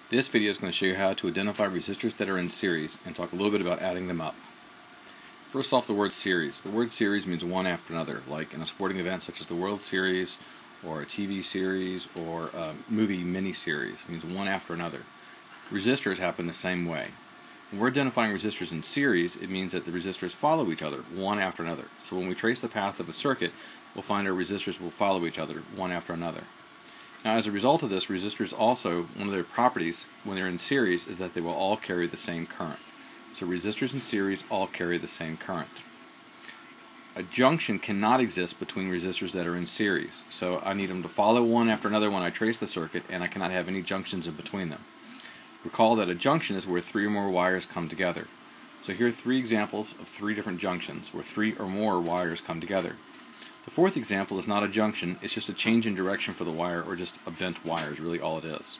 This video is going to show you how to identify resistors that are in series and talk a little bit about adding them up. First off, the word series. The word series means one after another, like in a sporting event such as the World Series or a TV series or a movie mini-series. It means one after another. Resistors happen the same way. When we're identifying resistors in series, it means that the resistors follow each other, one after another. So when we trace the path of a circuit, we'll find our resistors will follow each other, one after another. Now, as a result of this, resistors also, one of their properties when they're in series is that they will all carry the same current. So resistors in series all carry the same current. A junction cannot exist between resistors that are in series. So I need them to follow one after another when I trace the circuit, and I cannot have any junctions in between them. Recall that a junction is where three or more wires come together. So here are three examples of three different junctions where three or more wires come together. The fourth example is not a junction, it's just a change in direction for the wire, or just a bent wire is really all it is.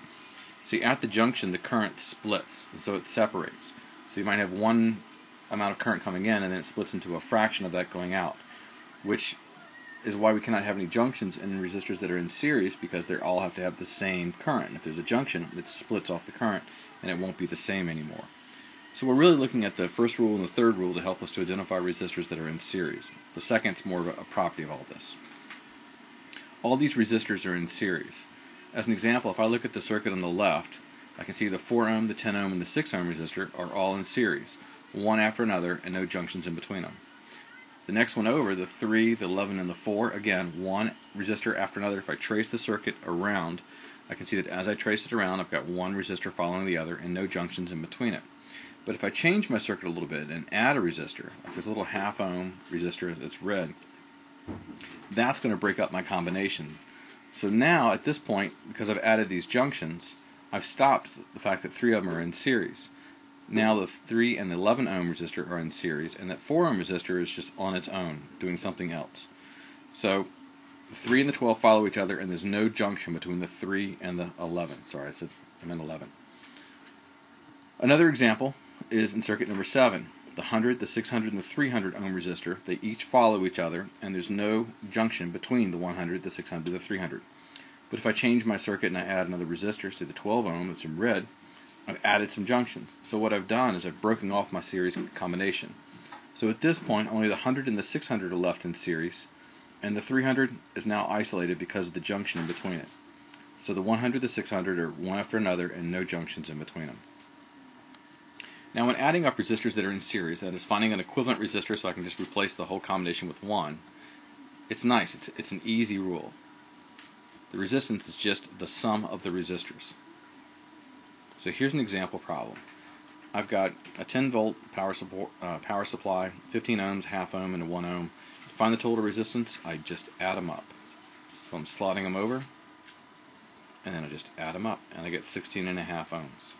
See, at the junction the current splits, so it separates. So you might have one amount of current coming in and then it splits into a fraction of that going out, which is why we cannot have any junctions in resistors that are in series, because they all have to have the same current. And if there's a junction, it splits off the current and it won't be the same anymore. So we're really looking at the first rule and the third rule to help us to identify resistors that are in series. The second is more of a property of all this. All these resistors are in series. As an example, if I look at the circuit on the left, I can see the 4 ohm, the 10 ohm, and the 6 ohm resistor are all in series, one after another, and no junctions in between them. The next one over, the 3, the 11, and the 4, again, one resistor after another. If I trace the circuit around, I can see that as I trace it around, I've got one resistor following the other and no junctions in between it. But if I change my circuit a little bit and add a resistor, like this little half ohm resistor that's red, that's going to break up my combination. So now, at this point, because I've added these junctions, I've stopped the fact that 3 of them are in series. Now the 3 and the 11 ohm resistor are in series, and that 4 ohm resistor is just on its own, doing something else. So the 3 and the 12 follow each other, and there's no junction between the 3 and the 11. Sorry, I meant 11. Another example is in circuit number 7. The 100, the 600, and the 300 ohm resistor, they each follow each other, and there's no junction between the 100, the 600, and the 300. But if I change my circuit and I add another resistor, say the 12 ohm that's in red, I've added some junctions. So what I've done is I've broken off my series combination. So at this point, only the 100 and the 600 are left in series, and the 300 is now isolated because of the junction in between it. So the 100, the 600 are one after another, and no junctions in between them. Now, when adding up resistors that are in series, that is finding an equivalent resistor so I can just replace the whole combination with one, it's nice. It's an easy rule. The resistance is just the sum of the resistors. So here's an example problem. I've got a 10-volt power supply, 15 ohms, half ohm, and a 1 ohm. To find the total resistance, I just add them up. So I'm slotting them over, and then I just add them up, and I get 16.5 ohms.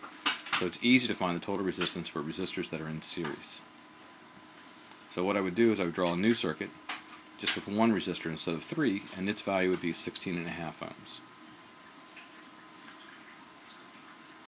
So it's easy to find the total resistance for resistors that are in series. So what I would do is I would draw a new circuit just with one resistor instead of 3, and its value would be 16.5 ohms.